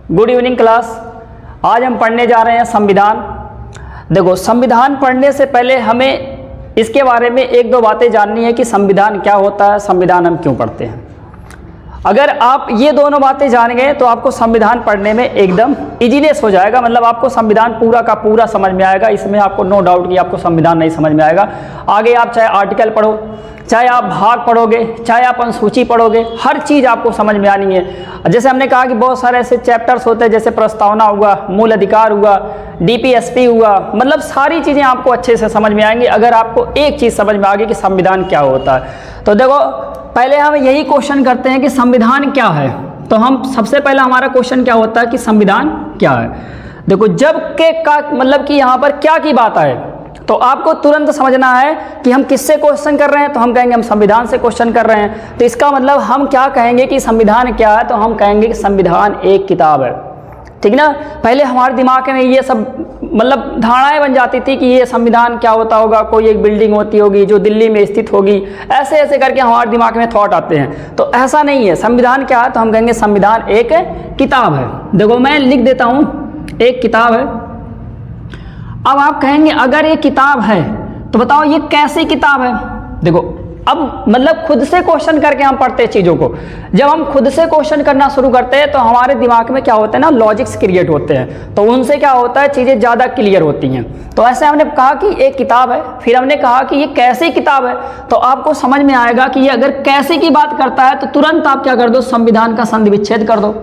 Good evening class. आज हम पढ़ने जा रहे हैं संविधान। देखो, संविधान पढ़ने से पहले हमें इसके बारे में एक दो बातें जाननी है कि संविधान क्या होता है, संविधान हम क्यों पढ़ते हैं। अगर आप ये दोनों बातें जान गए तो आपको संविधान पढ़ने में एकदम इजीनेस हो जाएगा, मतलब आपको संविधान पूरा का पूरा समझ में आएगा। इसमें आपको नो डाउट कि आपको संविधान नहीं समझ में आएगा। आगे आप चाहे आर्टिकल पढ़ो, चाहे आप भाग पढ़ोगे, चाहे आप अनुसूची पढ़ोगे, हर चीज़ आपको समझ में आनी है। जैसे हमने कहा कि बहुत सारे ऐसे चैप्टर्स होते हैं, जैसे प्रस्तावना हुआ, मूल अधिकार हुआ, डीपीएसपी हुआ, मतलब सारी चीज़ें आपको अच्छे से समझ में आएंगी अगर आपको एक चीज़ समझ में आ गई कि संविधान क्या होता है। तो देखो, पहले हम यही क्वेश्चन करते हैं कि संविधान क्या है। तो हम सबसे पहला हमारा क्वेश्चन क्या होता है कि संविधान क्या है। देखो, जब के का मतलब कि यहाँ पर क्या की बात आए तो आपको तुरंत समझना है कि हम किससे क्वेश्चन कर रहे हैं। तो हम कहेंगे हम संविधान से क्वेश्चन कर रहे हैं। तो इसका मतलब हम क्या कहेंगे कि संविधान क्या है, तो हम कहेंगे कि संविधान एक किताब है। ठीक ना। पहले हमारे दिमाग में ये सब मतलब धारणाएं बन जाती थी कि ये संविधान क्या होता होगा, कोई एक बिल्डिंग होती होगी जो दिल्ली में स्थित होगी, ऐसे ऐसे करके हमारे दिमाग में थॉट आते हैं। तो ऐसा नहीं है। संविधान क्या है, तो हम कहेंगे संविधान एक किताब है। देखो, मैं लिख देता हूँ एक किताब है। अब आप कहेंगे अगर ये किताब है तो बताओ ये कैसी किताब है। देखो, अब मतलब खुद से क्वेश्चन करके हम पढ़ते हैं चीज़ों को। जब हम खुद से क्वेश्चन करना शुरू करते हैं तो हमारे दिमाग में क्या होता है ना, लॉजिक्स क्रिएट होते हैं। तो उनसे क्या होता है, चीज़ें ज़्यादा क्लियर होती हैं। तो ऐसे हमने कहा कि एक किताब है, फिर हमने कहा कि ये कैसी किताब है। तो आपको समझ में आएगा कि ये अगर कैसे की बात करता है तो तुरंत आप क्या कर दो, संविधान का संधि विच्छेद कर दो।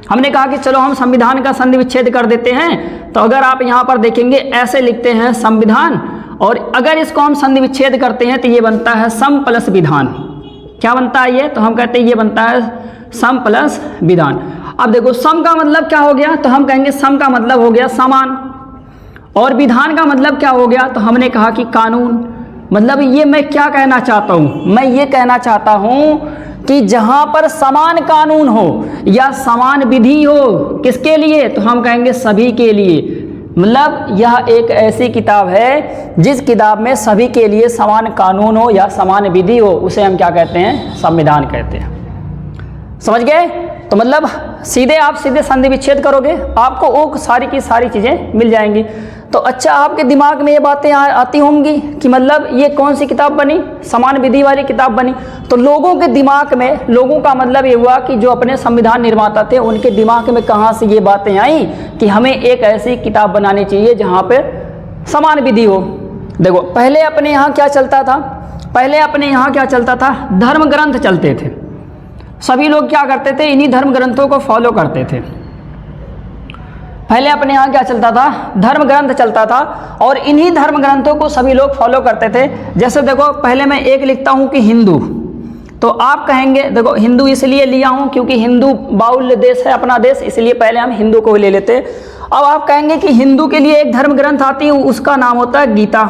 हमने कहा कि चलो हम संविधान का संधि विच्छेद कर देते हैं। तो अगर आप यहाँ पर देखेंगे ऐसे लिखते हैं संविधान, और अगर इसको हम संधि विच्छेद करते हैं तो ये बनता है सम प्लस विधान। क्या बनता है ये, तो हम कहते हैं ये बनता है सम प्लस विधान। अब देखो, सम का मतलब क्या हो गया, तो हम कहेंगे सम का मतलब हो गया समान, और विधान का मतलब क्या हो गया, तो हमने कहा कि कानून। मतलब ये मैं क्या कहना चाहता हूँ, मैं ये कहना चाहता हूँ कि जहाँ पर समान कानून हो या समान विधि हो, किसके लिए, तो हम कहेंगे सभी के लिए। मतलब यह एक ऐसी किताब है जिस किताब में सभी के लिए समान कानून हो या समान विधि हो, उसे हम क्या कहते हैं, संविधान कहते हैं। समझ गए। तो मतलब सीधे आप सीधे संधि विच्छेद करोगे, आपको वो सारी की सारी चीज़ें मिल जाएंगी। तो अच्छा, आपके दिमाग में ये बातें आती होंगी कि मतलब ये कौन सी किताब बनी, समान विधि वाली किताब बनी। तो लोगों के दिमाग में, लोगों का मतलब ये हुआ कि जो अपने संविधान निर्माता थे उनके दिमाग में कहाँ से ये बातें आई कि हमें एक ऐसी किताब बनानी चाहिए जहाँ पे समान विधि हो। देखो, पहले अपने यहाँ क्या चलता था, पहले अपने यहाँ क्या चलता था, धर्म ग्रंथ चलते थे। सभी लोग क्या करते थे, इन्हीं धर्म ग्रंथों को फॉलो करते थे। पहले अपने यहाँ क्या चलता था, धर्म ग्रंथ चलता था, और इन्हीं धर्म ग्रंथों को सभी लोग फॉलो करते थे। जैसे देखो, पहले मैं एक लिखता हूँ कि हिंदू, तो आप कहेंगे, देखो हिंदू इसलिए लिया हूँ क्योंकि हिंदू बाहुल्य देश है अपना देश, इसलिए पहले हम हिंदू को ले लेते। अब आप कहेंगे कि हिंदू के लिए एक धर्म ग्रंथ आती है, उसका नाम होता है गीता।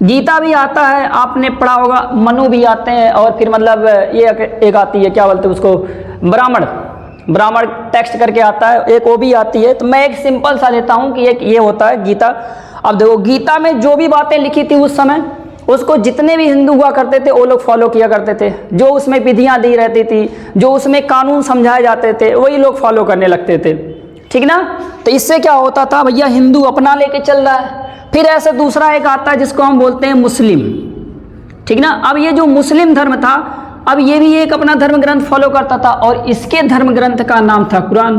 गीता भी आता है, आपने पढ़ा होगा, मनु भी आते हैं, और फिर मतलब ये एक आती है, क्या बोलते हैं उसको, ब्राह्मण टेक्स्ट करके आता है, एक वो भी आती है। तो मैं एक सिंपल सा लेता हूँ कि एक ये होता है गीता। अब देखो, गीता में जो भी बातें लिखी थी उस समय, उसको जितने भी हिंदू हुआ करते थे वो लोग फॉलो किया करते थे। जो उसमें विधियाँ दी रहती थी, जो उसमें कानून समझाए जाते थे, वही लोग फॉलो करने लगते थे। ठीक ना। तो इससे क्या होता था, भैया हिंदू अपना लेके चल रहा है। फिर ऐसे दूसरा एक आता है जिसको हम बोलते हैं मुस्लिम। ठीक ना। अब ये जो मुस्लिम धर्म था, अब ये भी एक अपना धर्म ग्रंथ फॉलो करता था, और इसके धर्म ग्रंथ का नाम था कुरान।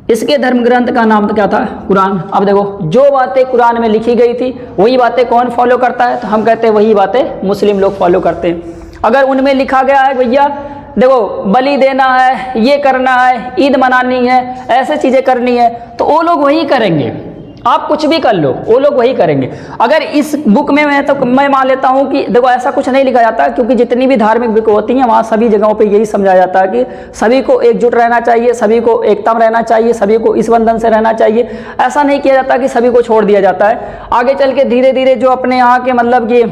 इसके धर्म ग्रंथ का नाम क्या था, कुरान। अब देखो, जो बातें कुरान में लिखी गई थी वही बातें कौन फॉलो करता है, तो हम कहते हैं वही बातें मुस्लिम लोग फॉलो करते हैं। अगर उनमें लिखा गया है भैया देखो बलि देना है, ये करना है, ईद मनानी है, ऐसे चीज़ें करनी है, तो वो लोग वही करेंगे। आप कुछ भी कर लो, वो लोग वही करेंगे। अगर इस बुक में मैं मान लेता हूँ कि देखो ऐसा कुछ नहीं लिखा जाता, क्योंकि जितनी भी धार्मिक बुक होती हैं वहाँ सभी जगहों पे यही समझाया जाता है कि सभी को एकजुट रहना चाहिए, सभी को एकता में रहना चाहिए, सभी को इस बंधन से रहना चाहिए। ऐसा नहीं किया जाता कि सभी को छोड़ दिया जाता है। आगे चल के धीरे धीरे जो अपने यहाँ के मतलब ये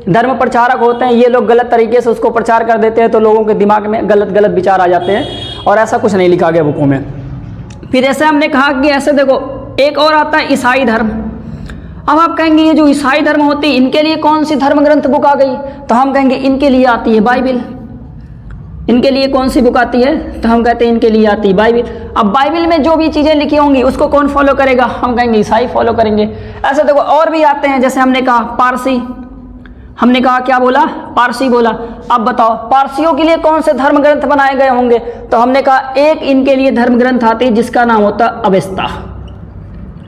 धर्म प्रचारक होते हैं, ये लोग गलत तरीके से उसको प्रचार कर देते हैं, तो लोगों के दिमाग में गलत गलत विचार आ जाते हैं, और ऐसा कुछ नहीं लिखा गया बुकों में। फिर ऐसे हमने कहा कि ऐसे देखो, एक और आता है ईसाई धर्म। अब आप कहेंगे ये जो ईसाई धर्म होती है इनके लिए कौन सी धर्म ग्रंथ बुक आ गई, तो हम कहेंगे इनके लिए आती है बाइबिल। इनके लिए कौन सी बुक आती है? तो हम कहते हैं इनके लिए आती है बाइबिल। अब बाइबिल में जो भी चीज़ें लिखी होंगी उसको कौन फॉलो करेगा? हम कहेंगे ईसाई फॉलो करेंगे। ऐसे देखो और भी आते हैं, जैसे हमने कहा पारसी, हमने कहा क्या बोला? पारसी बोला। अब बताओ पारसियों के लिए कौन से धर्म ग्रंथ बनाए गए होंगे? तो हमने कहा एक इनके लिए धर्म ग्रंथ आती है जिसका नाम होता है अवेस्ता।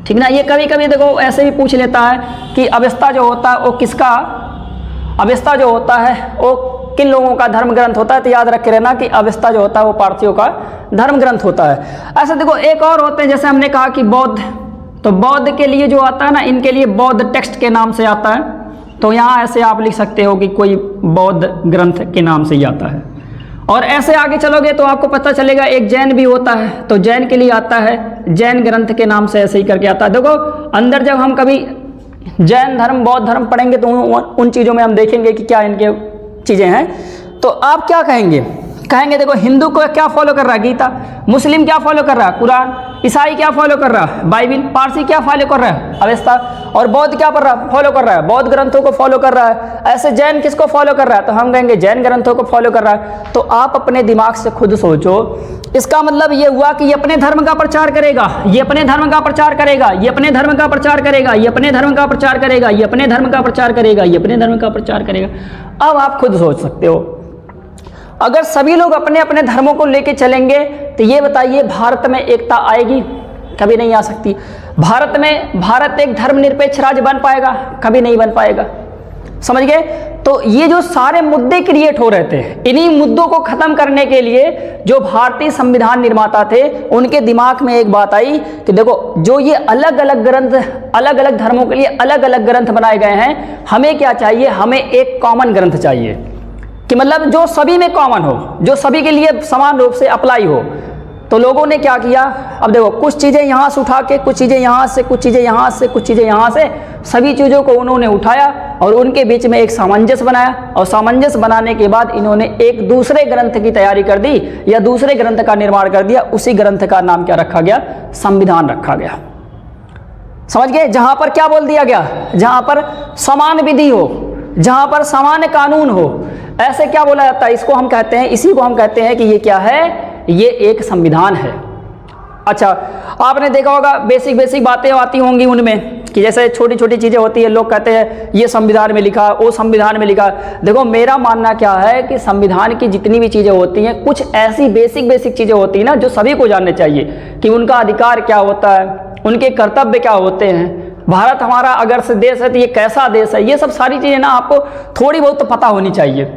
ठीक ना, ये कभी कभी देखो ऐसे भी पूछ लेता है कि अवेस्ता जो होता है वो किसका, अवेस्ता जो होता है वो किन लोगों का धर्म ग्रंथ होता है? तो याद रखे रहना कि अवेस्ता जो होता है वो पारसियों का धर्म ग्रंथ होता है। ऐसे देखो एक और होते हैं, जैसे हमने कहा कि बौद्ध, तो बौद्ध के लिए जो आता है ना, इनके लिए बौद्ध टेक्स्ट के नाम से आता है। तो यहाँ ऐसे आप लिख सकते हो कि कोई बौद्ध ग्रंथ के नाम से ही आता है। और ऐसे आगे चलोगे तो आपको पता चलेगा एक जैन भी होता है, तो जैन के लिए आता है जैन ग्रंथ के नाम से ऐसे ही करके आता है। देखो अंदर जब हम कभी जैन धर्म बौद्ध धर्म पढ़ेंगे तो उन चीज़ों में हम देखेंगे कि क्या इनके चीज़ें हैं। तो आप क्या कहेंगे? कहेंगे देखो हिंदू को क्या फॉलो कर रहा है? गीता। मुस्लिम क्या फॉलो कर रहा है? कुरान। ईसाई क्या फॉलो कर रहा है? बाइबिल। पारसी क्या फॉलो कर रहा है? अवेस्ता। और बौद्ध क्या फॉलो कर रहा है? बौद्ध ग्रंथों को फॉलो कर रहा है। ऐसे जैन किसको फॉलो कर रहा है? तो हम कहेंगे जैन ग्रंथों को फॉलो कर रहा है। तो आप अपने दिमाग से खुद सोचो, इसका मतलब ये हुआ कि ये अपने धर्म का प्रचार करेगा, ये अपने धर्म का प्रचार करेगा, ये अपने धर्म का प्रचार करेगा, ये अपने धर्म का प्रचार करेगा, ये अपने धर्म का प्रचार करेगा, ये अपने धर्म का प्रचार करेगा। अब आप खुद सोच सकते हो, अगर सभी लोग अपने अपने धर्मों को लेके चलेंगे तो ये बताइए भारत में एकता आएगी? कभी नहीं आ सकती। भारत एक धर्मनिरपेक्ष राज्य बन पाएगा? कभी नहीं बन पाएगा। समझ गए? तो ये जो सारे मुद्दे क्रिएट हो रहे थे, इन्हीं मुद्दों को खत्म करने के लिए जो भारतीय संविधान निर्माता थे उनके दिमाग में एक बात आई कि देखो जो ये अलग अलग ग्रंथ, अलग अलग धर्मों के लिए अलग अलग ग्रंथ बनाए गए हैं, हमें क्या चाहिए? हमें एक कॉमन ग्रंथ चाहिए कि मतलब जो सभी में कॉमन हो, जो सभी के लिए समान रूप से अप्लाई हो। तो लोगों ने क्या किया? अब देखो कुछ चीज़ें यहाँ से उठा के, कुछ चीज़ें यहाँ से, कुछ चीज़ें यहाँ से, कुछ चीज़ें यहाँ से, सभी चीज़ों को उन्होंने उठाया और उनके बीच में एक सामंजस्य बनाया। और सामंजस्य बनाने के बाद इन्होंने एक दूसरे ग्रंथ की तैयारी कर दी या दूसरे ग्रंथ का निर्माण कर दिया। उसी ग्रंथ का नाम क्या रखा गया? संविधान रखा गया। समझ गए? जहाँ पर क्या बोल दिया गया? जहाँ पर समान विधि हो, जहाँ पर समान कानून हो, ऐसे क्या बोला जाता है? इसको हम कहते हैं, इसी को हम कहते हैं कि ये क्या है? ये एक संविधान है। अच्छा, आपने देखा होगा बेसिक बातें आती होंगी उनमें कि जैसे छोटी छोटी चीज़ें होती है, लोग कहते हैं ये संविधान में लिखा, वो संविधान में लिखा। देखो मेरा मानना क्या है कि संविधान की जितनी भी चीज़ें होती हैं, कुछ ऐसी बेसिक चीज़ें होती हैं ना जो सभी को जानने चाहिए कि उनका अधिकार क्या होता है, उनके कर्तव्य क्या होते हैं, भारत हमारा अगर से देश है तो ये कैसा देश है, ये सब सारी चीज़ें ना आपको थोड़ी बहुत तो पता होनी चाहिए।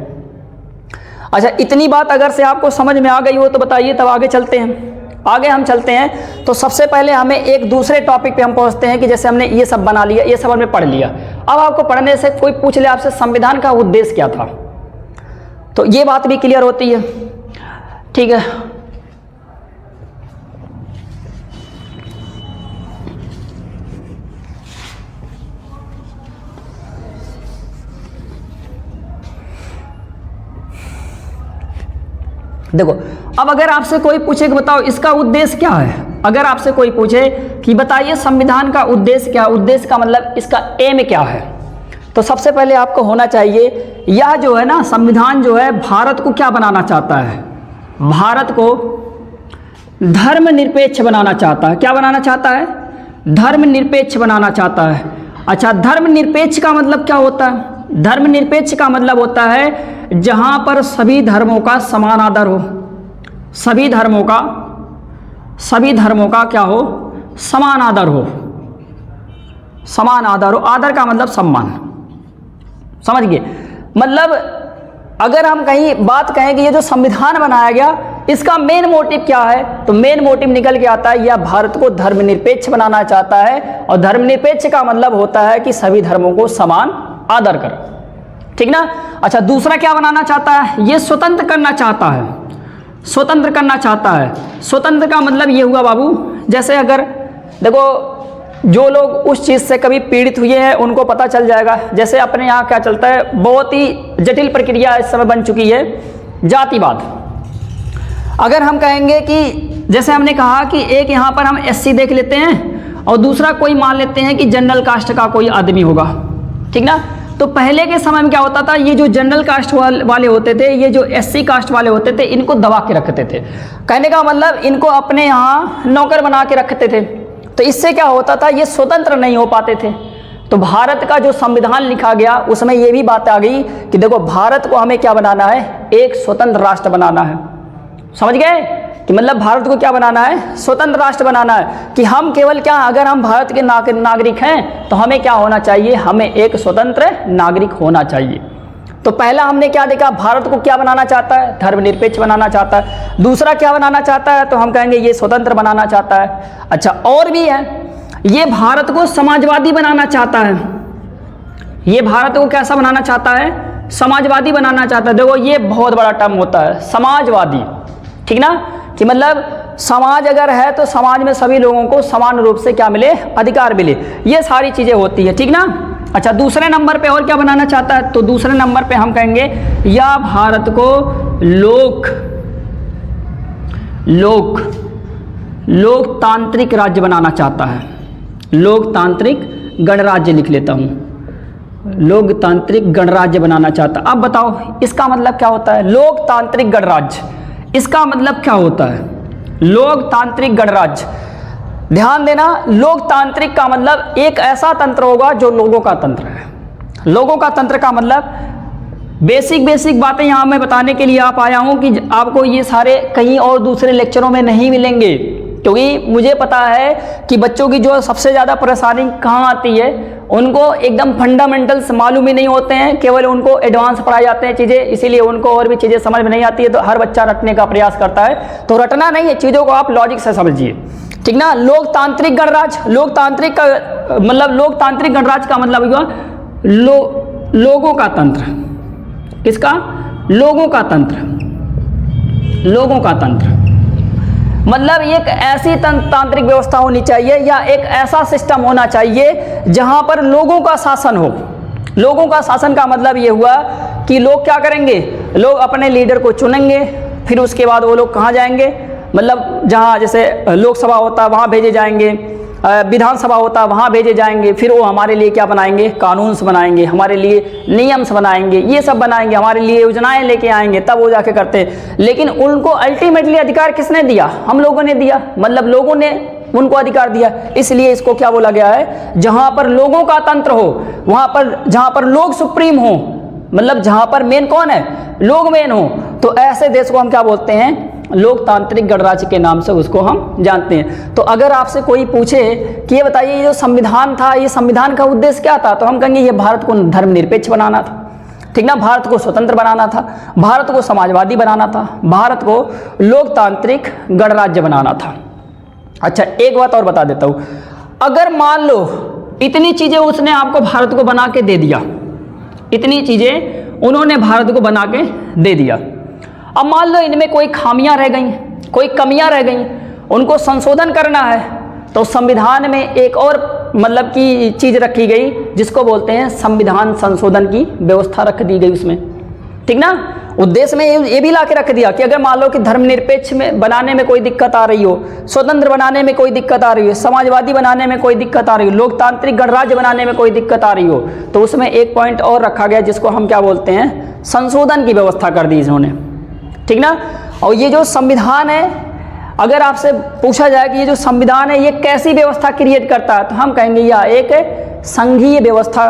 अच्छा, इतनी बात अगर से आपको समझ में आ गई हो तो बताइए, तब आगे चलते हैं। आगे हम चलते हैं तो सबसे पहले हमें एक दूसरे टॉपिक पे हम पहुंचते हैं कि जैसे हमने ये सब बना लिया, ये सब हमने पढ़ लिया। अब आपको पढ़ने से कोई पूछ ले आपसे संविधान का उद्देश्य क्या था, तो ये बात भी क्लियर होती है। ठीक है, देखो अब अगर आपसे कोई पूछे कि बताओ इसका उद्देश्य क्या है, अगर आपसे कोई पूछे कि बताइए संविधान का उद्देश्य क्या, उद्देश्य का मतलब इसका एम क्या है, तो सबसे पहले आपको होना चाहिए यह जो है ना संविधान जो है भारत को क्या बनाना चाहता है? भारत को धर्मनिरपेक्ष बनाना चाहता है। क्या बनाना चाहता है? धर्मनिरपेक्ष बनाना चाहता है। अच्छा, धर्मनिरपेक्ष का मतलब क्या होता है? धर्मनिरपेक्ष का मतलब होता है जहां पर सभी धर्मों का समान आदर हो, सभी धर्मों का क्या हो? समान आदर हो, समान आदर हो। आदर का मतलब सम्मान, समझ गए? मतलब अगर हम कहीं बात कहें कि ये जो संविधान बनाया गया इसका मेन मोटिव क्या है, तो मेन मोटिव निकल के आता है यह भारत को धर्मनिरपेक्ष बनाना चाहता है। और धर्मनिरपेक्ष का मतलब होता है कि सभी धर्मों को समान आदर कर, ठीक ना। अच्छा, दूसरा क्या बनाना चाहता है? ये स्वतंत्र करना चाहता है, स्वतंत्र करना चाहता है। स्वतंत्र का मतलब ये हुआ बाबू, जैसे अगर देखो जो लोग उस चीज़ से कभी पीड़ित हुए हैं उनको पता चल जाएगा। जैसे अपने यहाँ क्या चलता है, बहुत ही जटिल प्रक्रिया इस समय बन चुकी है, जातिवाद। अगर हम कहेंगे कि जैसे हमने कहा कि एक यहाँ पर हम SC देख लेते हैं और दूसरा कोई मान लेते हैं कि जनरल कास्ट का कोई आदमी होगा, ठीक ना। तो पहले के समय में क्या होता था, ये जो जनरल कास्ट वाले होते थे, ये जो SC कास्ट वाले होते थे, इनको दबा के रखते थे। कहने का मतलब इनको अपने यहाँ नौकर बना के रखते थे। तो इससे क्या होता था, ये स्वतंत्र नहीं हो पाते थे। तो भारत का जो संविधान लिखा गया उसमें ये भी बात आ गई कि देखो भारत को हमें क्या बनाना है, एक स्वतंत्र राष्ट्र बनाना है। समझ गए कि मतलब भारत को क्या बनाना है, स्वतंत्र राष्ट्र बनाना है। कि हम केवल क्या, अगर हम भारत के नागरिक हैं तो हमें क्या होना चाहिए, हमें एक स्वतंत्र नागरिक होना चाहिए। तो पहला हमने क्या देखा, भारत को क्या बनाना चाहता है, धर्मनिरपेक्ष बनाना चाहता है। दूसरा क्या बनाना चाहता है, तो हम कहेंगे ये स्वतंत्र बनाना चाहता है। अच्छा, और भी है, ये भारत को समाजवादी बनाना चाहता है। ये भारत को कैसा बनाना चाहता है, समाजवादी बनाना चाहता है। देखो ये बहुत बड़ा टर्म होता है समाजवादी, ठीक ना, कि मतलब समाज अगर है तो समाज में सभी लोगों को समान रूप से क्या मिले, अधिकार मिले, ये सारी चीज़ें होती है, ठीक ना। अच्छा, दूसरे नंबर पे और क्या बनाना चाहता है, तो दूसरे नंबर पे हम कहेंगे या भारत को लोकतांत्रिक राज्य बनाना चाहता है। लोकतांत्रिक गणराज्य लिख लेता हूँ, लोकतांत्रिक गणराज्य बनाना चाहता है। अब बताओ इसका मतलब क्या होता है, लोकतांत्रिक गणराज्य, इसका मतलब क्या होता है, लोकतांत्रिक गणराज्य। ध्यान देना, लोकतांत्रिक का मतलब एक ऐसा तंत्र होगा जो लोगों का तंत्र है। लोगों का तंत्र का मतलब बेसिक बातें यहाँ मैं बताने के लिए आप आया हूँ कि आपको ये सारे कहीं और दूसरे लेक्चरों में नहीं मिलेंगे, क्योंकि मुझे पता है कि बच्चों की जो सबसे ज़्यादा परेशानी कहाँ आती है, उनको एकदम फंडामेंटल्स मालूम ही नहीं होते हैं, केवल उनको एडवांस पढ़ाई जाते हैं चीज़ें, इसीलिए उनको और भी चीज़ें समझ में नहीं आती है। तो हर बच्चा रटने का प्रयास करता है, तो रटना नहीं है, चीज़ों को आप लॉजिक से समझिए, ठीक ना। लोकतांत्रिक गणराज्य, लोकतांत्रिक का मतलब लोकतांत्रिक गणराज्य का मतलब हुआ लोगों का तंत्र। किसका, लोगों का तंत्र। लोगों का तंत्र मतलब एक ऐसी तांत्रिक व्यवस्था होनी चाहिए या एक ऐसा सिस्टम होना चाहिए जहां पर लोगों का शासन हो। लोगों का शासन का मतलब ये हुआ कि लोग क्या करेंगे, लोग अपने लीडर को चुनेंगे, फिर उसके बाद वो लोग कहाँ जाएंगे, मतलब जहाँ जैसे लोकसभा होता है वहाँ भेजे जाएंगे, विधानसभा होता है वहाँ भेजे जाएंगे, फिर वो हमारे लिए क्या बनाएंगे, कानून बनाएंगे, हमारे लिए नियम बनाएंगे, ये सब बनाएंगे, हमारे लिए योजनाएं लेके आएंगे, तब वो जाके करते हैं। लेकिन उनको अल्टीमेटली अधिकार किसने दिया, हम लोगों ने दिया, मतलब लोगों ने उनको अधिकार दिया। इसलिए इसको क्या बोला गया है, जहाँ पर लोगों का तंत्र हो, वहाँ पर जहाँ पर लोग सुप्रीम हो, मतलब जहाँ पर मेन कौन है, लोग मेन हो, तो ऐसे देश को हम क्या बोलते हैं, लोकतांत्रिक गणराज्य के नाम से उसको हम जानते हैं। तो अगर आपसे कोई पूछे कि ये बताइए ये जो संविधान था, ये संविधान का उद्देश्य क्या था, तो हम कहेंगे ये भारत को धर्मनिरपेक्ष बनाना था, ठीक ना, भारत को स्वतंत्र बनाना था, भारत को समाजवादी बनाना था, भारत को लोकतांत्रिक गणराज्य बनाना था। अच्छा, एक बात और बता देता हूँ, अगर मान लो इतनी चीज़ें उसने आपको भारत को बना के दे दिया, इतनी चीज़ें उन्होंने भारत को बना के दे दिया, अब मान लो इनमें कोई खामियां रह गई, कोई कमियां रह गई, उनको संशोधन करना है, तो संविधान में एक और मतलब की चीज़ रखी गई जिसको बोलते हैं संविधान संशोधन की व्यवस्था रख दी गई उसमें, ठीक ना। उद्देश्य में ये भी ला के रख दिया कि अगर मान लो कि धर्मनिरपेक्ष में बनाने में कोई दिक्कत आ रही हो, स्वतंत्र बनाने में कोई दिक्कत आ रही हो, समाजवादी बनाने में कोई दिक्कत आ रही हो, लोकतांत्रिक गणराज्य बनाने में कोई दिक्कत आ रही हो, तो उसमें एक पॉइंट और रखा गया जिसको हम क्या बोलते हैं, संशोधन की व्यवस्था कर दी इन्होंने, ठीक ना। और ये जो संविधान है, अगर आपसे पूछा जाए कि ये जो संविधान है ये कैसी व्यवस्था क्रिएट करता है, तो हम कहेंगे यह एक संघीय व्यवस्था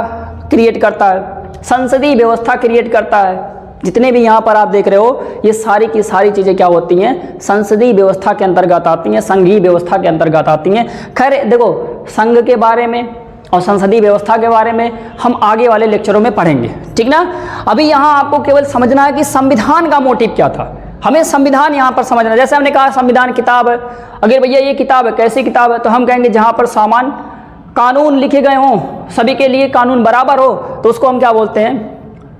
क्रिएट करता है, संसदीय व्यवस्था क्रिएट करता है। जितने भी यहाँ पर आप देख रहे हो ये सारी की सारी चीज़ें क्या होती हैं, संसदीय व्यवस्था के अंतर्गत आती हैं, संघीय व्यवस्था के अंतर्गत आती हैं। खैर देखो, संघ के बारे में और संसदीय व्यवस्था के बारे में हम आगे वाले लेक्चरों में पढ़ेंगे, ठीक ना। अभी यहाँ आपको केवल समझना है कि संविधान का मोटिव क्या था, हमें संविधान यहाँ पर समझना। जैसे हमने कहा संविधान किताब है, अगर भैया ये किताब है, कैसी किताब है, तो हम कहेंगे जहाँ पर सामान कानून लिखे गए हों, सभी के लिए कानून बराबर हो, तो उसको हम क्या बोलते हैं,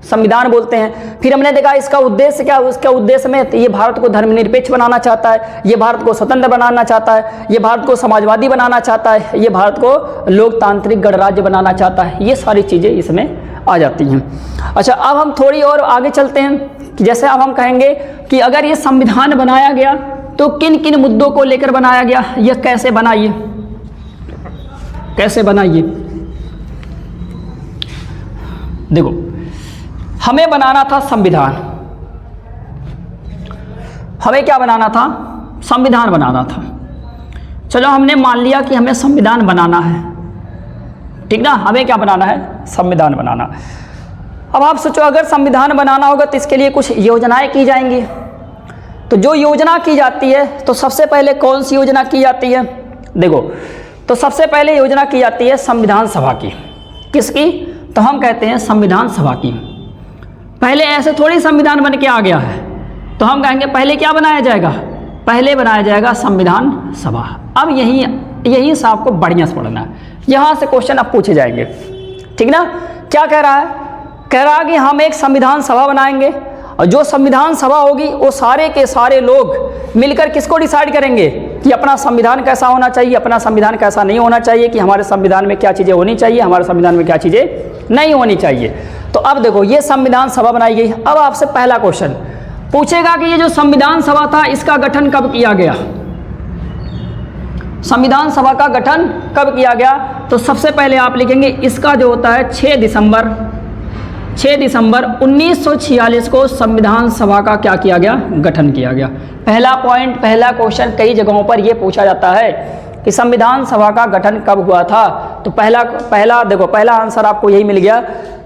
संविधान बोलते हैं। फिर हमने देखा इसका उद्देश्य क्या, उसके उद्देश्य में ये भारत को धर्मनिरपेक्ष बनाना चाहता है, ये भारत को स्वतंत्र बनाना चाहता है, ये भारत को समाजवादी बनाना चाहता है, ये भारत को लोकतांत्रिक गणराज्य बनाना चाहता है, ये सारी चीज़ें इसमें आ जाती हैं। अच्छा, अब हम थोड़ी और आगे चलते हैं कि जैसे अब हम कहेंगे कि अगर ये संविधान बनाया गया तो किन किन मुद्दों को लेकर बनाया गया, यह कैसे बनाइए, कैसे बनाइए। देखो हमें बनाना था संविधान, हमें क्या बनाना था? संविधान बनाना था। चलो हमने मान लिया कि हमें संविधान बनाना है, ठीक ना, हमें क्या बनाना है? संविधान बनाना। अब आप सोचो अगर संविधान बनाना होगा तो इसके लिए कुछ योजनाएं की जाएंगी। तो जो योजना की जाती है तो सबसे पहले कौन सी योजना की जाती है? देखो तो सबसे पहले योजना की जाती है संविधान सभा की। किसकी? तो हम कहते हैं संविधान सभा की। पहले ऐसे थोड़ी संविधान बन के आ गया है, तो हम कहेंगे पहले क्या बनाया जाएगा? पहले बनाया जाएगा संविधान सभा। अब यही से आपको बढ़िया से पढ़ना है, यहाँ से क्वेश्चन अब पूछे जाएंगे, ठीक ना। क्या कह रहा है? कह रहा है कि हम एक संविधान सभा बनाएंगे और जो संविधान सभा होगी वो सारे के सारे लोग मिलकर किसको डिसाइड करेंगे कि अपना संविधान कैसा होना चाहिए, अपना संविधान कैसा नहीं होना चाहिए, कि हमारे संविधान में क्या चीज़ें होनी चाहिए, हमारे संविधान में क्या चीज़ें नहीं होनी चाहिए। तो अब देखो ये संविधान सभा बनाई गई। अब आपसे पहला क्वेश्चन पूछेगा कि ये जो संविधान सभा था इसका गठन कब किया गया? संविधान सभा का गठन कब किया गया? तो सबसे पहले आप लिखेंगे इसका जो होता है 6 दिसंबर 1946 को संविधान सभा का क्या किया गया? गठन किया गया। पहला पॉइंट, पहला क्वेश्चन कई जगहों पर यह पूछा जाता है कि संविधान सभा का गठन कब हुआ था। तो पहला आंसर आपको यही मिल गया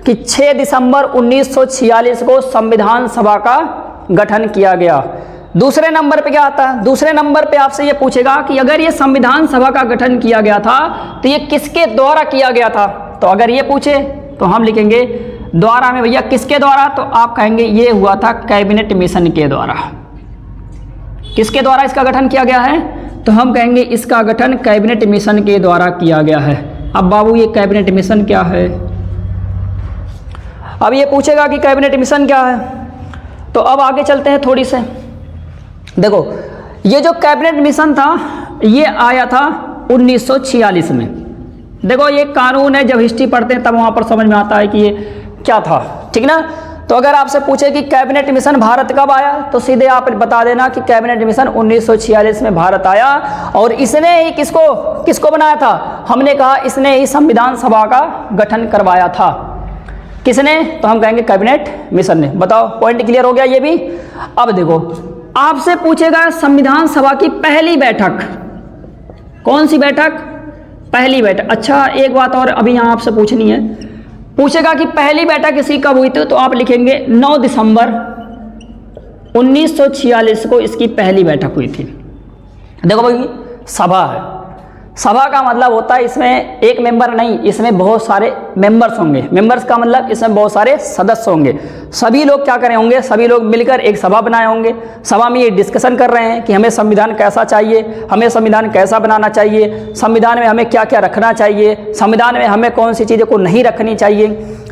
कि 6 दिसंबर 1946 को संविधान सभा का गठन किया गया। दूसरे नंबर पे क्या आता है? दूसरे नंबर पे आपसे ये पूछेगा कि अगर ये संविधान सभा का गठन किया गया था तो ये किसके द्वारा किया गया था? तो अगर ये पूछे तो हम लिखेंगे द्वारा में भैया किसके द्वारा? तो आप कहेंगे ये हुआ था कैबिनेट मिशन के द्वारा। किसके द्वारा इसका गठन किया गया है? तो हम कहेंगे इसका गठन कैबिनेट मिशन के द्वारा किया गया है। अब बाबू ये कैबिनेट मिशन क्या है? अब ये पूछेगा कि कैबिनेट मिशन क्या है, तो अब आगे चलते हैं थोड़ी से। देखो ये जो कैबिनेट मिशन था ये आया था 1946 में। देखो ये कानून है, जब हिस्ट्री पढ़ते हैं तब वहाँ पर समझ में आता है कि ये क्या था, ठीक ना। तो अगर आपसे पूछे कि कैबिनेट मिशन भारत कब आया तो सीधे आप बता देना कि कैबिनेट मिशन 1946 में भारत आया। और इसने ही किसको बनाया था? हमने कहा इसने ही संविधान सभा का गठन करवाया था। किसने? तो हम कहेंगे कैबिनेट मिशन ने। बताओ पॉइंट क्लियर हो गया ये भी। अब देखो आपसे पूछेगा संविधान सभा की पहली बैठक, कौन सी बैठक? पहली बैठक। अच्छा एक बात और अभी यहाँ आपसे पूछनी है, पूछेगा कि पहली बैठक इसकी कब हुई थी, तो आप लिखेंगे 9 दिसंबर 1946 को इसकी पहली बैठक हुई थी। देखो भाई सभा है, सभा का मतलब होता है इसमें एक मेंबर नहीं, इसमें बहुत सारे मेंबर्स होंगे। मेंबर्स का मतलब इसमें बहुत सारे सदस्य होंगे। सभी लोग क्या करे होंगे? सभी लोग मिलकर एक सभा बनाए होंगे। सभा में ये डिस्कशन कर रहे हैं कि हमें संविधान कैसा चाहिए, हमें संविधान कैसा बनाना चाहिए, संविधान में हमें क्या क्या रखना चाहिए, संविधान में हमें कौन सी चीज़ों को नहीं रखनी चाहिए,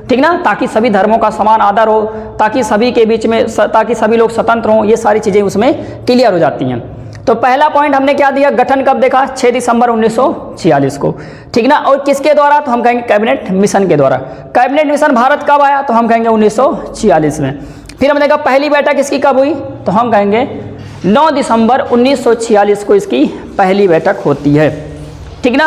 ठीक ना, ताकि सभी धर्मों का समान आदर हो, ताकि सभी के बीच में ताकि सभी लोग स्वतंत्र हों। ये सारी चीज़ें उसमें क्लियर हो जाती हैं। तो पहला पॉइंट हमने क्या दिया? गठन कब देखा? 6 दिसंबर 1946 को, ठीक ना। और किसके द्वारा? तो हम कहेंगे कैबिनेट मिशन के द्वारा। कैबिनेट मिशन भारत कब आया? तो हम कहेंगे 1946 में। फिर हमने कहा पहली बैठक इसकी कब हुई? तो हम कहेंगे 9 दिसंबर 1946 को इसकी पहली बैठक होती है, ठीक ना।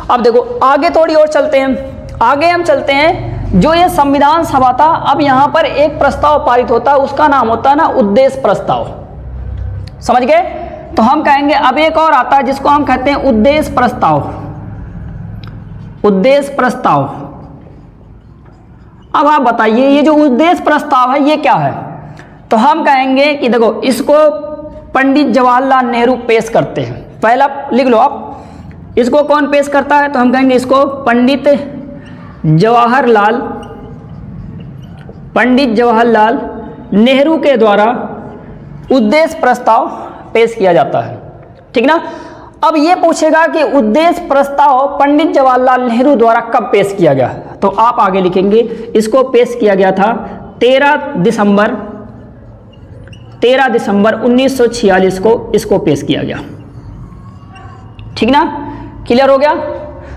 अब देखो आगे थोड़ी और चलते हैं, आगे हम चलते हैं। जो ये संविधान सभा था, अब यहाँ पर एक प्रस्ताव पारित होता है, उसका नाम होता है ना उद्देश्य प्रस्ताव। समझ गए? तो हम कहेंगे अब एक और आता है जिसको हम कहते हैं उद्देश्य प्रस्ताव। उद्देश्य प्रस्ताव। अब आप बताइए ये जो उद्देश्य प्रस्ताव है ये क्या है? तो हम कहेंगे कि देखो इसको पंडित जवाहरलाल नेहरू पेश करते हैं। पहला लिख लो आप, इसको कौन पेश करता है? तो हम कहेंगे इसको पंडित जवाहरलाल नेहरू के द्वारा उद्देश्य प्रस्ताव पेश किया जाता है, ठीक ना। अब ये पूछेगा कि उद्देश्य प्रस्ताव पंडित जवाहरलाल नेहरू द्वारा कब पेश किया गया? तो आप आगे लिखेंगे इसको पेश किया गया था 13 दिसंबर 1946 को इसको पेश किया गया, ठीक ना। क्लियर हो गया?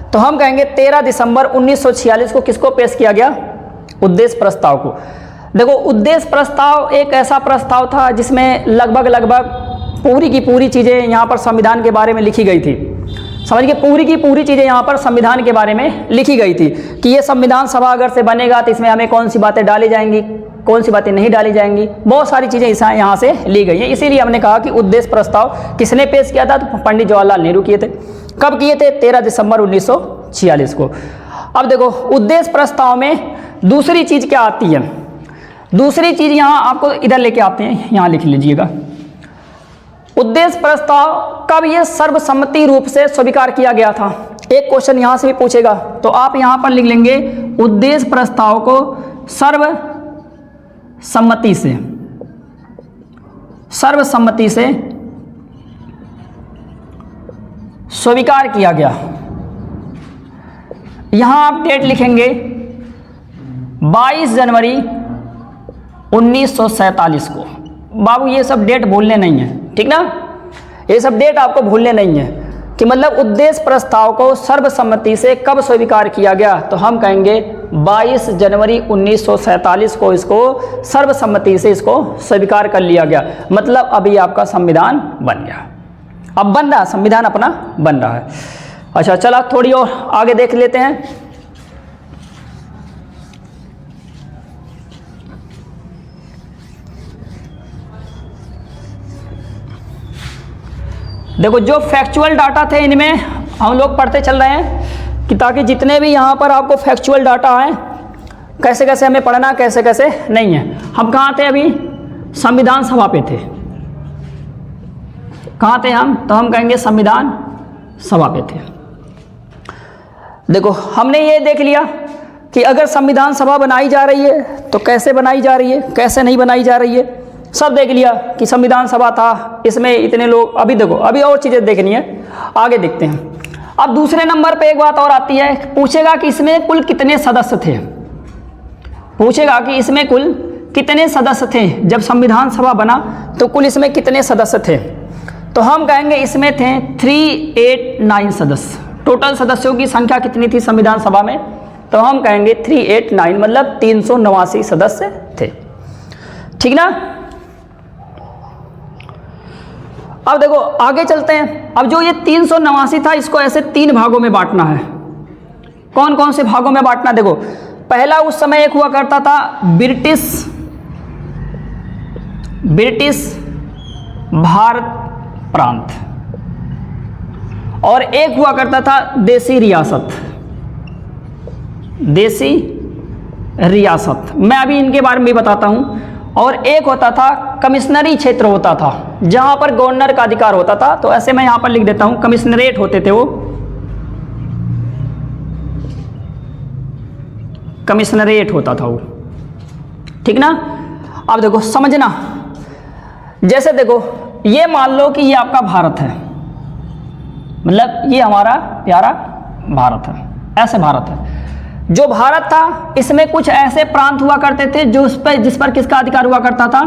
तो हम कहेंगे 13 दिसंबर 1946 को किसको पेश किया गया? उद्देश्य प्रस्ताव को। देखो उद्देश्य प्रस्ताव एक ऐसा प्रस्ताव था जिसमें लगभग पूरी की पूरी चीज़ें यहाँ पर संविधान के बारे में लिखी गई थी। समझ गए, पूरी की पूरी चीज़ें यहाँ पर संविधान के बारे में लिखी गई थी कि ये संविधान सभा अगर से बनेगा तो इसमें हमें कौन सी बातें डाली जाएंगी, कौन सी बातें नहीं डाली जाएंगी, बहुत सारी चीज़ें यहाँ से ली गई हैं। इसीलिए हमने कहा कि उद्देश्य प्रस्ताव किसने पेश किया था, तो पंडित जवाहरलाल नेहरू किए थे। कब किए थे? 13 दिसंबर 1946 को। अब देखो उद्देश्य प्रस्ताव में दूसरी चीज़ क्या आती है, दूसरी चीज़ यहाँ आपको इधर लेके आते हैं, यहाँ लिख लीजिएगा। उद्देश्य प्रस्ताव कब ये सर्वसम्मति रूप से स्वीकार किया गया था? एक क्वेश्चन यहाँ से भी पूछेगा, तो आप यहाँ पर लिख लेंगे उद्देश्य प्रस्ताव को सर्वसम्मति से स्वीकार किया गया। यहाँ आप डेट लिखेंगे 22 जनवरी 1947 को। बाबू ये सब डेट भूलने नहीं है, ठीक ना, ये सब डेट आपको भूलने नहीं है कि मतलब उद्देश्य प्रस्ताव को सर्वसम्मति से कब स्वीकार किया गया, तो हम कहेंगे 22 जनवरी 1947 को इसको सर्वसम्मति से इसको स्वीकार कर लिया गया। मतलब अभी आपका संविधान बन गया, अब बन रहा, संविधान अपना बन रहा है। अच्छा चला थोड़ी और आगे देख लेते हैं। देखो जो फैक्चुअल डाटा थे इनमें हम लोग पढ़ते चल रहे हैं कि ताकि जितने भी यहाँ पर आपको फैक्चुअल डाटा हैं कैसे कैसे हमें पढ़ना, कैसे कैसे नहीं है। हम कहाँ थे अभी? संविधान सभा पे थे। कहाँ थे हम? तो हम कहेंगे संविधान सभा पे थे। देखो हमने ये देख लिया कि अगर संविधान सभा बनाई जा रही है तो कैसे बनाई जा रही है, कैसे नहीं बनाई जा रही है, सब देख लिया कि संविधान सभा था, इसमें इतने लोग। अभी देखो अभी और चीज़ें देखनी है, आगे देखते हैं। अब दूसरे नंबर पे एक बात और आती है, पूछेगा कि इसमें कुल कितने सदस्य थे, पूछेगा कि इसमें कुल कितने सदस्य थे। जब संविधान सभा बना तो कुल इसमें कितने सदस्य थे, तो हम कहेंगे इसमें थे 389 सदस्य। टोटल सदस्यों की संख्या कितनी थी संविधान सभा में, तो हम कहेंगे 389 मतलब 389 सदस्य थे, ठीक ना। अब देखो आगे चलते हैं। अब जो ये 389 था इसको ऐसे 3 भागों में बांटना है। कौन कौन से भागों में बांटना? देखो पहला उस समय एक हुआ करता था ब्रिटिश भारत प्रांत, और एक हुआ करता था देसी रियासत। मैं अभी इनके बारे में भी बताता हूं। और एक होता था कमिश्नरी क्षेत्र होता था, जहां पर गवर्नर का अधिकार होता था। तो ऐसे मैं यहां पर लिख देता हूं, कमिश्नरेट होते थे वो, कमिश्नरेट होता था वो, ठीक ना। अब देखो समझना, जैसे देखो ये मान लो कि ये आपका भारत है, मतलब ये हमारा प्यारा भारत है, ऐसे भारत है। जो भारत था इसमें कुछ ऐसे प्रांत हुआ करते थे जो जिस पर किसका अधिकार हुआ करता था?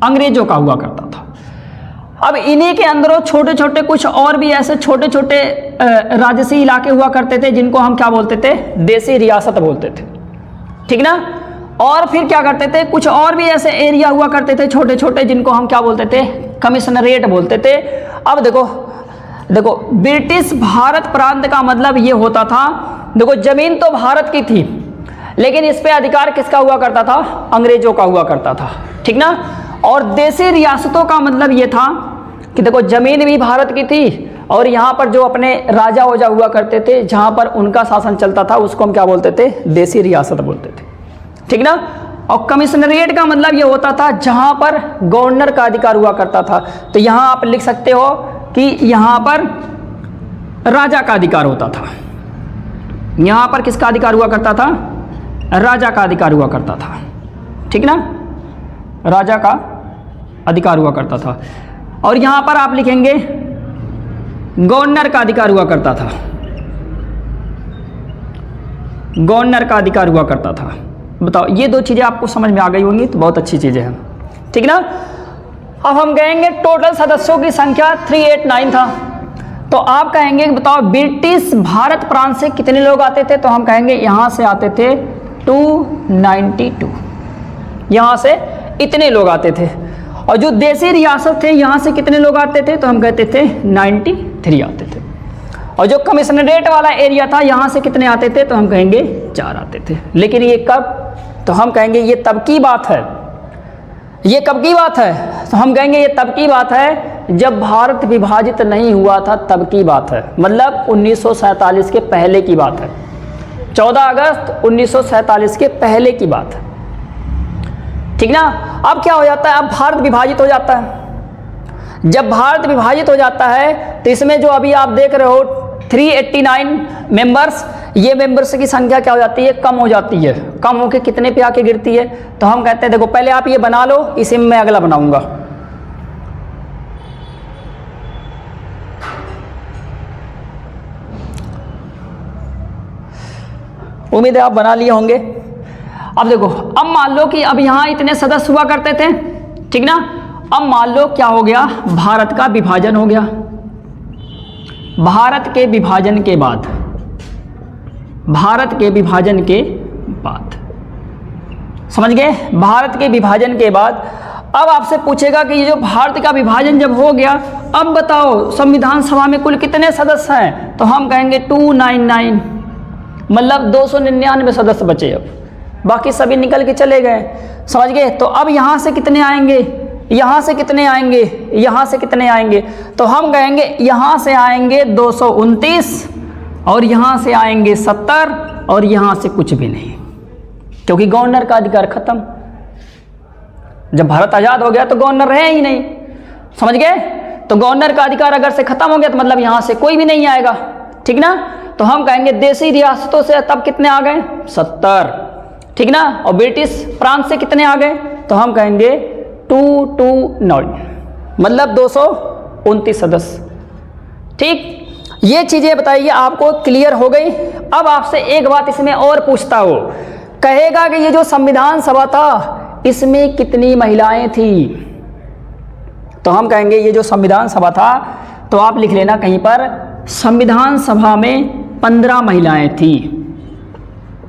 अंग्रेजों का हुआ करता था। अब इन्हीं के अंदर छोटे छोटे कुछ और भी ऐसे छोटे छोटे राजसी इलाके हुआ करते थे जिनको हम क्या बोलते थे? देसी रियासत बोलते थे, ठीक ना। और फिर क्या करते थे, कुछ और भी ऐसे एरिया हुआ करते थे छोटे छोटे जिनको हम क्या बोलते थे? कमिश्नरेट बोलते थे। अब देखो ब्रिटिश भारत प्रांत का मतलब ये होता था, देखो जमीन तो भारत की थी लेकिन इस पे अधिकार किसका हुआ करता था? अंग्रेजों का हुआ करता था, ठीक ना। और देसी रियासतों का मतलब ये था कि देखो जमीन भी भारत की थी और यहाँ पर जो अपने राजा ओजा हुआ करते थे जहाँ पर उनका शासन चलता था उसको हम क्या बोलते थे? देसी रियासत बोलते थे, ठीक ना। और कमिश्नरेट का मतलब ये होता था जहाँ पर गवर्नर का अधिकार हुआ करता था। तो यहाँ आप लिख सकते हो कि यहाँ पर राजा का अधिकार होता था। यहाँ पर किसका अधिकार हुआ करता था? राजा का अधिकार हुआ करता था, ठीक ना, राजा का अधिकार हुआ करता था। और यहाँ पर आप लिखेंगे गवर्नर का अधिकार हुआ करता था, गवर्नर का अधिकार हुआ करता था। बताओ ये दो चीज़ें आपको समझ में आ गई होंगी तो बहुत अच्छी चीज़ें हैं, ठीक ना। अब हम कहेंगे टोटल सदस्यों की संख्या 389 था, तो आप कहेंगे बताओ ब्रिटिश भारत प्रांत से कितने लोग आते थे? तो हम कहेंगे यहाँ से आते थे 292, यहाँ से इतने लोग आते थे। और जो देसी रियासत थे यहाँ से कितने लोग आते थे, तो हम कहते थे 93 आते थे। और जो कमिश्नरेट वाला एरिया था यहाँ से कितने आते थे, तो हम कहेंगे 4 आते थे। लेकिन ये कब, तो हम कहेंगे ये तब की बात है। ये कब की बात है, तो हम कहेंगे ये तब की बात है जब भारत विभाजित नहीं हुआ था, तब की बात है। मतलब 1947 के पहले की बात है, 14 अगस्त 1947 के पहले की बात है, ठीक ना। अब क्या हो जाता है, अब भारत विभाजित हो जाता है। जब भारत विभाजित हो जाता है तो इसमें जो अभी आप देख रहे हो 389 मेंबर्स, ये मेंबर्स की संख्या क्या हो जाती है, कम हो जाती है। कम होकर कितने पे आके गिरती है, तो हम कहते हैं देखो पहले आप ये बना लो, इसी में मैं अगला बनाऊंगा। उम्मीद है आप बना लिए होंगे। अब देखो, अब मान लो कि अब यहाँ इतने सदस्य हुआ करते थे, ठीक ना। अब मान लो क्या हो गया, भारत का विभाजन हो गया। भारत के विभाजन के बाद, भारत के विभाजन के बाद, समझ गए, भारत के विभाजन के बाद अब आपसे पूछेगा कि ये जो भारत का विभाजन जब हो गया, अब बताओ संविधान सभा में कुल कितने सदस्य हैं, तो हम कहेंगे 299, मतलब 299 सदस्य बचे। अब बाकी सभी निकल के चले गए, समझ गए। तो अब यहाँ से कितने आएंगे, यहाँ से कितने आएंगे, यहाँ से कितने आएंगे, तो हम कहेंगे यहाँ से आएंगे 229 और यहाँ से आएंगे 70 और यहाँ से कुछ भी नहीं, क्योंकि गवर्नर का अधिकार खत्म। जब भारत आज़ाद हो गया तो गवर्नर रहे ही नहीं, समझ गए। तो गवर्नर का अधिकार अगर से खत्म हो गया तो मतलब यहाँ से कोई भी नहीं आएगा, ठीक ना। तो हम कहेंगे देशी रियासतों से तब कितने आ गए, 70, ठीक ना। और ब्रिटिश प्रांत से कितने आ गए, तो हम कहेंगे 229, मतलब 229 सदस्य, ठीक। ये चीज़ें बताइए आपको क्लियर हो गई। अब आपसे एक बात इसमें और पूछता हो, कहेगा कि ये जो संविधान सभा था इसमें कितनी महिलाएं थी, तो हम कहेंगे ये जो संविधान सभा था, तो आप लिख लेना कहीं पर, संविधान सभा में 15 महिलाएं थी।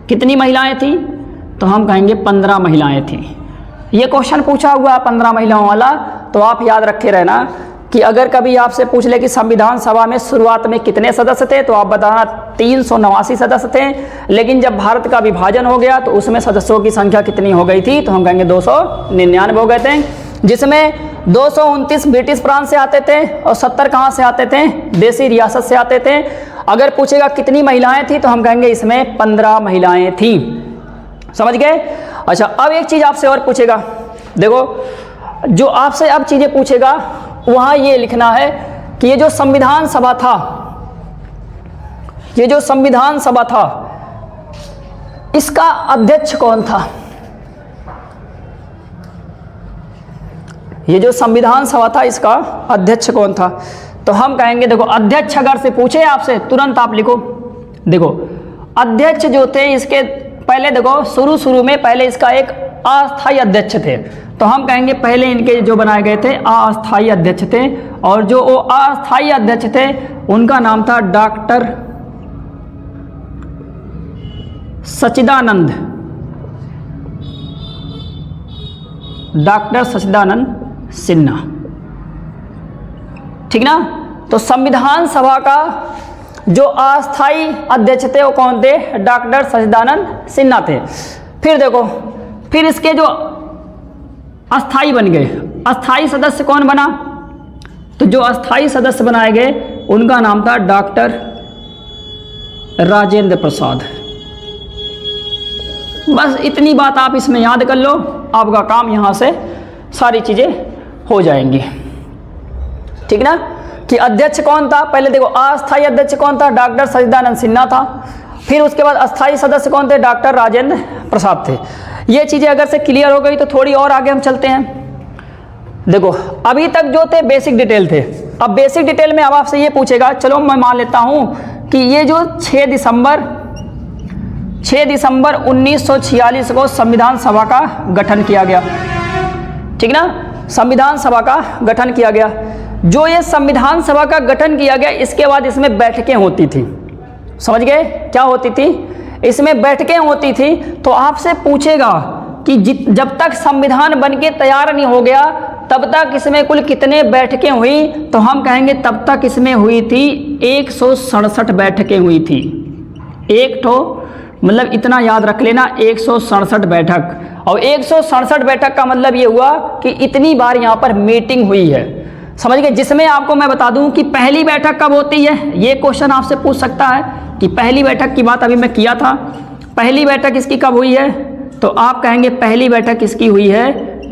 कितनी महिलाएं थी, तो हम कहेंगे 15 महिलाएं थी। ये क्वेश्चन पूछा हुआ 15 महिलाओं वाला, तो आप याद रखे रहना कि अगर कभी आपसे पूछ ले कि संविधान सभा में शुरुआत में कितने सदस्य थे, तो आप बताना 389 सदस्य थे। लेकिन जब भारत का विभाजन हो गया तो उसमें सदस्यों की संख्या कितनी हो गई थी, तो हम कहेंगे 299 हो गए थे, जिसमें 229 ब्रिटिश प्रांत से आते थे और 70 कहाँ से आते थे, देसी रियासत से आते थे। अगर पूछेगा कितनी महिलाएं थी, तो हम कहेंगे इसमें 15 महिलाएं थी, समझ गए। अच्छा, अब एक चीज़ आपसे और पूछेगा, देखो जो आपसे अब चीज़ें पूछेगा वहाँ ये लिखना है कि ये जो संविधान सभा था, ये जो संविधान सभा था इसका अध्यक्ष कौन था। ये जो संविधान सभा था इसका अध्यक्ष कौन था, तो हम कहेंगे देखो अध्यक्ष अगर से पूछे आपसे तुरंत आप लिखो, देखो अध्यक्ष जो थे इसके पहले, देखो शुरू में पहले इसका एक अस्थायी अध्यक्ष थे, तो हम कहेंगे पहले इनके जो बनाए गए थे अस्थायी अध्यक्ष थे, और जो वो अस्थायी अध्यक्ष थे उनका नाम था डॉक्टर सच्चिदानंद, डॉक्टर सच्चिदानंद सिन्हा, ठीक ना। तो संविधान सभा का जो अस्थायी अध्यक्ष थे वो कौन थे, डॉक्टर सच्चिदानंद सिन्हा थे। फिर देखो, फिर इसके जो अस्थायी बन गए, अस्थायी सदस्य कौन बना, तो जो अस्थायी सदस्य बनाए गए उनका नाम था डॉक्टर राजेंद्र प्रसाद। बस इतनी बात आप इसमें याद कर लो, आपका काम यहाँ से सारी चीज़ें हो जाएंगी, ठीक ना। कि अध्यक्ष कौन था, पहले देखो अस्थायी अध्यक्ष कौन था, डॉक्टर सच्चिदानंद सिन्हा था। फिर उसके बाद अस्थायी सदस्य कौन थे, डॉक्टर राजेंद्र प्रसाद थे। ये चीज़ें अगर से क्लियर हो गई तो थोड़ी और आगे हम चलते हैं। देखो अभी तक जो थे बेसिक डिटेल थे, अब बेसिक डिटेल में अब आपसे ये पूछेगा, चलो मैं मान लेता हूँ कि ये जो 6 दिसंबर 1946 को संविधान सभा का गठन किया गया, ठीक ना, संविधान सभा का गठन किया गया। जो ये संविधान सभा का गठन किया गया इसके बाद इसमें बैठकें होती थी, समझ गए क्या होती थी, इसमें बैठकें होती थी। तो आपसे पूछेगा कि जब तक संविधान बनके तैयार नहीं हो गया तब तक इसमें कुल कितने बैठकें हुई, तो हम कहेंगे तब तक इसमें हुई थी 167 बैठकें हुई थी। एक ठो मतलब इतना याद रख लेना, 167 बैठक। और 167 बैठक का मतलब ये हुआ कि इतनी बार यहाँ पर मीटिंग हुई है, समझ गए। जिसमें आपको मैं बता दूं कि पहली बैठक कब होती है, ये क्वेश्चन आपसे पूछ सकता है कि पहली बैठक की बात अभी मैं किया था, पहली बैठक इसकी कब हुई है, तो आप कहेंगे पहली बैठक इसकी हुई है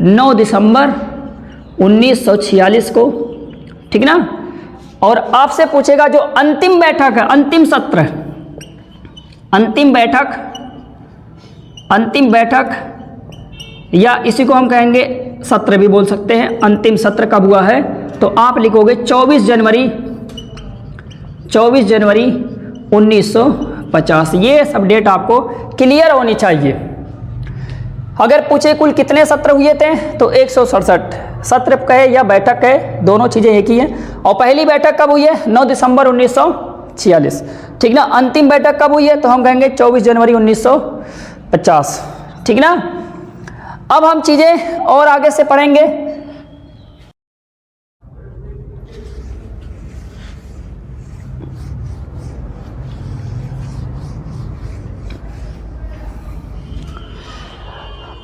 9 दिसंबर 1946 को, ठीक ना। और आपसे पूछेगा जो अंतिम बैठक है, अंतिम सत्र, अंतिम बैठक या इसी को हम कहेंगे सत्र भी बोल सकते हैं, अंतिम सत्र कब हुआ है, तो आप लिखोगे 24 जनवरी 1950। ये सब डेट आपको क्लियर होनी चाहिए। अगर पूछे कुल कितने सत्र हुए थे, तो 167, सत्र कहे या बैठक कहे दोनों चीज़ें एक ही हैं। और पहली बैठक कब हुई है, 9 दिसंबर 1946, ठीक ना। अंतिम बैठक कब हुई है, तो हम कहेंगे 24 जनवरी 1950, ठीक ना। अब हम चीज़ें और आगे से पढ़ेंगे।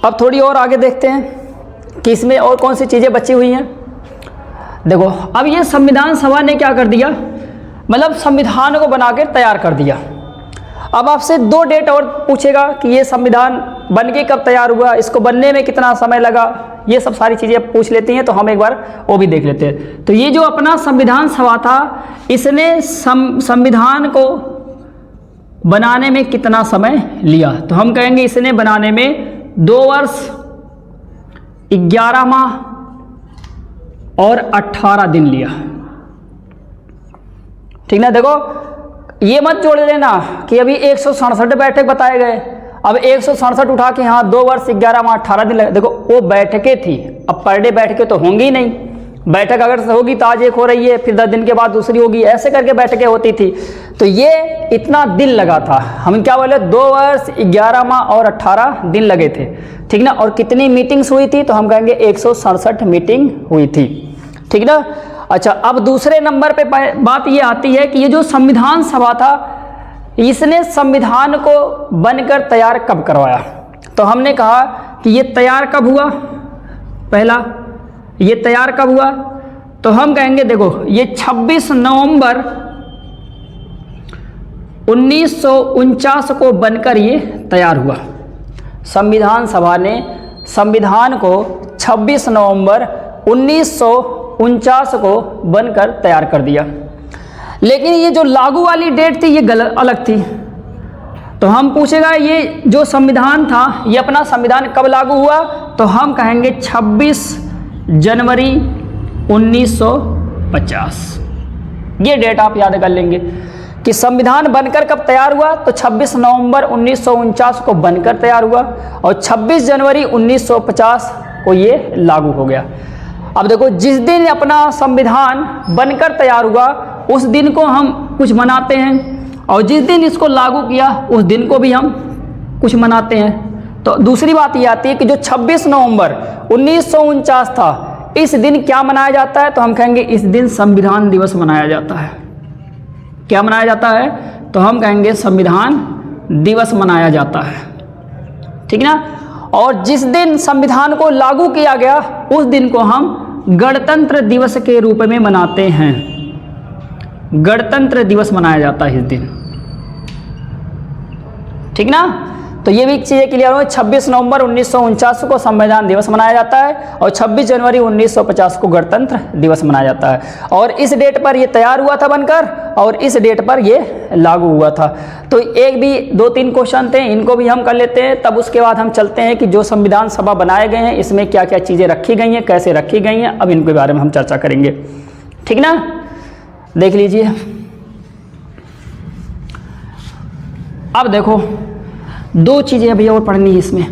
अब थोड़ी और आगे देखते हैं कि इसमें और कौन सी चीज़ें बची हुई हैं। देखो अब ये संविधान सभा ने क्या कर दिया, मतलब संविधान को बनाकर तैयार कर दिया। अब आपसे 2 डेट और पूछेगा कि ये संविधान बन के कब तैयार हुआ, इसको बनने में कितना समय लगा, ये सब सारी चीज़ें पूछ लेती हैं, तो हम एक बार वो भी देख लेते हैं। तो ये जो अपना संविधान सभा था, इसने संविधान को बनाने में कितना समय लिया, तो हम कहेंगे इसने बनाने में 2 वर्ष 11 माह और 18 दिन लिया, ठीक ना। देखो ये मत जोड़ लेना कि अभी 167 बैठक बताए गए, अब 167 उठा के हाँ 2 वर्ष 11 माह 18 दिन लगे। देखो वो बैठकें थी, अब पर डे बैठकें तो होंगी नहीं, बैठक अगर होगी तो आज एक हो रही है, फिर 10 दिन के बाद दूसरी होगी, ऐसे करके बैठकें होती थी। तो ये इतना दिन लगा था, हम क्या बोले 2 वर्ष 11 माह और 18 दिन लगे थे, ठीक ना। और कितनी मीटिंग्स हुई थी, तो हम कहेंगे 167 मीटिंग हुई थी, ठीक ना। अच्छा अब दूसरे नंबर पे बात ये आती है कि ये जो संविधान सभा था, इसने संविधान को बनकर तैयार कब करवाया, तो हमने कहा कि ये तैयार कब हुआ, पहला ये तैयार कब हुआ, तो हम कहेंगे देखो ये 26 नवंबर 1949 को बनकर ये तैयार हुआ। संविधान सभा ने संविधान को 26 नवंबर 1949 को बनकर तैयार कर दिया। लेकिन ये जो लागू वाली डेट थी ये गलत अलग थी। तो हम पूछेगा ये जो संविधान था ये अपना संविधान कब लागू हुआ, तो हम कहेंगे 26 जनवरी 1950। ये डेट आप याद कर लेंगे कि संविधान बनकर कब तैयार हुआ, तो 26 नवंबर 1949 को बनकर तैयार हुआ और 26 जनवरी 1950 को ये लागू हो गया। अब देखो जिस दिन अपना संविधान बनकर तैयार हुआ उस दिन को हम कुछ मनाते हैं और जिस दिन इसको लागू किया उस दिन को भी हम कुछ मनाते हैं। तो दूसरी बात ये आती है कि जो 26 नवंबर 1949 था, इस दिन क्या मनाया जाता है, तो हम कहेंगे इस दिन संविधान दिवस मनाया जाता है। क्या मनाया जाता है, तो हम कहेंगे संविधान दिवस मनाया जाता है, ठीक ना। और जिस दिन संविधान को लागू किया गया उस दिन को हम गणतंत्र दिवस के रूप में मनाते हैं। गणतंत्र दिवस मनाया जाता है इस दिन, ठीक ना। तो ये भी चीज़ें क्लियर हो। 26 नवंबर 1949 को संविधान दिवस मनाया जाता है और 26 जनवरी 1950 को गणतंत्र दिवस मनाया जाता है। और इस डेट पर ये तैयार हुआ था बनकर और इस डेट पर ये लागू हुआ था। तो एक भी 2-3 क्वेश्चन थे, इनको भी हम कर लेते हैं, तब उसके बाद हम चलते हैं कि जो संविधान सभा बनाए गए हैं इसमें क्या क्या चीज़ें रखी गई हैं, कैसे रखी गई हैं, अब इनके बारे में हम चर्चा करेंगे, ठीक ना। देख लीजिए, अब देखो 2 चीज़ें अभी और पढ़नी है इसमें।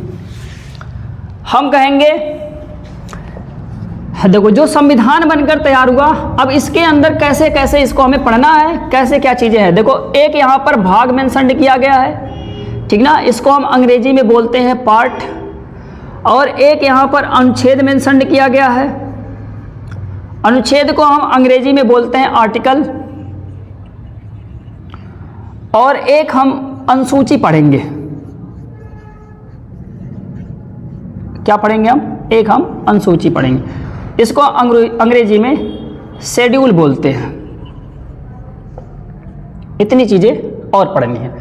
हम कहेंगे देखो जो संविधान बनकर तैयार हुआ, अब इसके अंदर कैसे कैसे इसको हमें पढ़ना है, कैसे क्या चीज़ें हैं। देखो एक यहाँ पर भाग मेंशन किया गया है, ठीक ना, इसको हम अंग्रेजी में बोलते हैं पार्ट। और एक यहाँ पर अनुच्छेद मेंशन किया गया है, अनुच्छेद को हम अंग्रेजी में बोलते हैं आर्टिकल, और एक हम अनुसूची पढ़ेंगे। क्या पढ़ेंगे हम? एक हम अनुसूची पढ़ेंगे। इसको अंग्रेजी में शेड्यूल बोलते हैं। इतनी चीज़ें और पढ़नी है।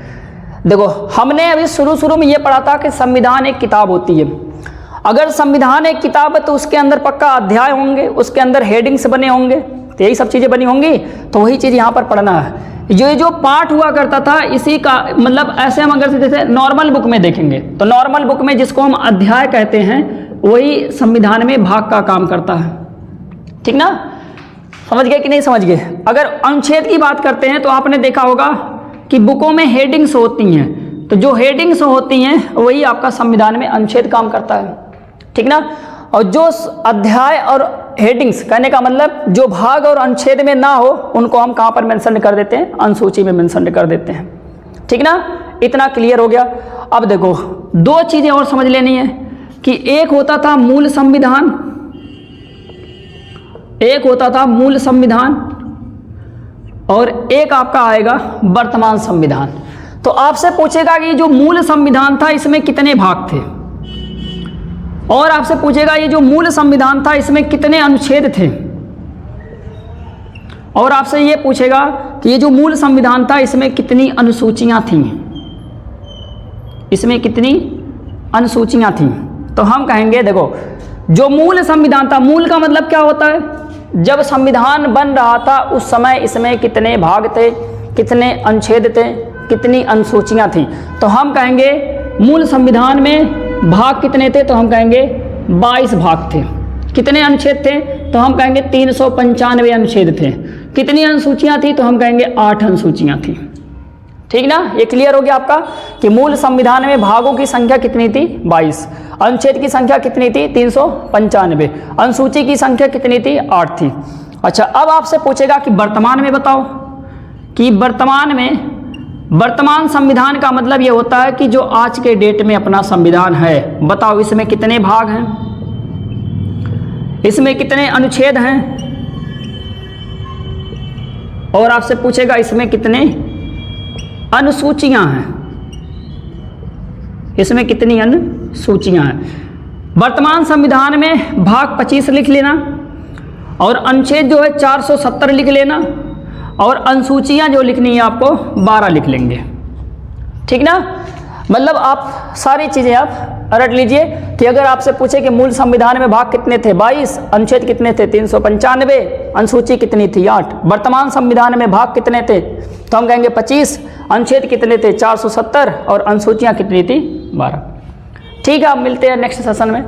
देखो, हमने अभी शुरू में ये पढ़ा था कि संविधान एक किताब होती है। अगर संविधान एक किताब है तो उसके अंदर पक्का अध्याय होंगे, उसके अंदर हेडिंग्स बने होंगे, तो यही सब चीज़ें बनी होंगी। तो वही चीज़ यहाँ पर पढ़ना है। ये जो पाठ हुआ करता था इसी का मतलब, ऐसे हम अगर जैसे नॉर्मल बुक में देखेंगे तो नॉर्मल बुक में जिसको हम अध्याय कहते हैं वही संविधान में भाग का काम करता है। ठीक ना? समझ गए कि नहीं समझ गए? अगर अनुच्छेद की बात करते हैं तो आपने देखा होगा कि बुकों में हेडिंग्स होती हैं, तो जो हेडिंग्स होती हैं वही आपका संविधान में अनुच्छेद काम करता है। ठीक ना? और जो अध्याय और हेडिंग्स, कहने का मतलब जो भाग और अनुच्छेद में ना हो उनको हम कहाँ पर मेंशन कर देते हैं? अनुसूची में मेंशन कर देते हैं। ठीक ना? इतना क्लियर हो गया। अब देखो, दो चीज़ें और समझ लेनी है कि एक होता था मूल संविधान, एक होता था मूल संविधान, और एक आपका आएगा वर्तमान संविधान। तो आपसे पूछेगा कि जो मूल संविधान था इसमें कितने भाग थे, और आपसे पूछेगा ये जो मूल संविधान था इसमें कितने अनुच्छेद थे, और आपसे ये पूछेगा कि ये जो मूल संविधान था इसमें कितनी अनुसूचियां थीं, इसमें कितनी अनुसूचियां थीं। तो हम कहेंगे देखो, जो मूल संविधान था, मूल का मतलब क्या होता है? जब संविधान बन रहा था उस समय इसमें कितने भाग थे, कितने अनुच्छेद थे, कितनी अनुसूचियां थीं। तो हम कहेंगे मूल संविधान में भाग कितने थे? तो हम कहेंगे 22 भाग थे। कितने अनुच्छेद थे? तो हम कहेंगे 395 अनुच्छेद थे। कितनी अनुसूचियां थी? तो हम कहेंगे 8 अनुसूचियां थी। ठीक ना? ये क्लियर हो गया आपका कि मूल संविधान में भागों की संख्या कितनी थी? 22। अनुच्छेद की संख्या कितनी थी? 395। अनुसूची की संख्या कितनी थी? 8 थी। अच्छा, अब आपसे पूछेगा कि वर्तमान में बताओ, कि वर्तमान में, वर्तमान संविधान का मतलब ये होता है कि जो आज के डेट में अपना संविधान है, बताओ इसमें कितने भाग हैं, इसमें कितने अनुच्छेद हैं, और आपसे पूछेगा इसमें कितने अनुसूचियां हैं, इसमें कितनी अनुसूचियां हैं। वर्तमान संविधान में भाग 25 लिख लेना, और अनुच्छेद जो है 470 लिख लेना, और अनुसूचियां जो लिखनी है आपको 12 लिख लेंगे। ठीक ना? मतलब आप सारी चीज़ें आप रट लीजिए कि अगर आपसे पूछे कि मूल संविधान में भाग कितने थे? 22। अनुच्छेद कितने थे? 395। अनुसूची कितनी थी? 8। वर्तमान संविधान में भाग कितने थे? तो हम कहेंगे 25। अनुच्छेद कितने थे? 470। और अनुसूचियाँ कितनी थी? 12। ठीक है, अब मिलते हैं नेक्स्ट सेशन में।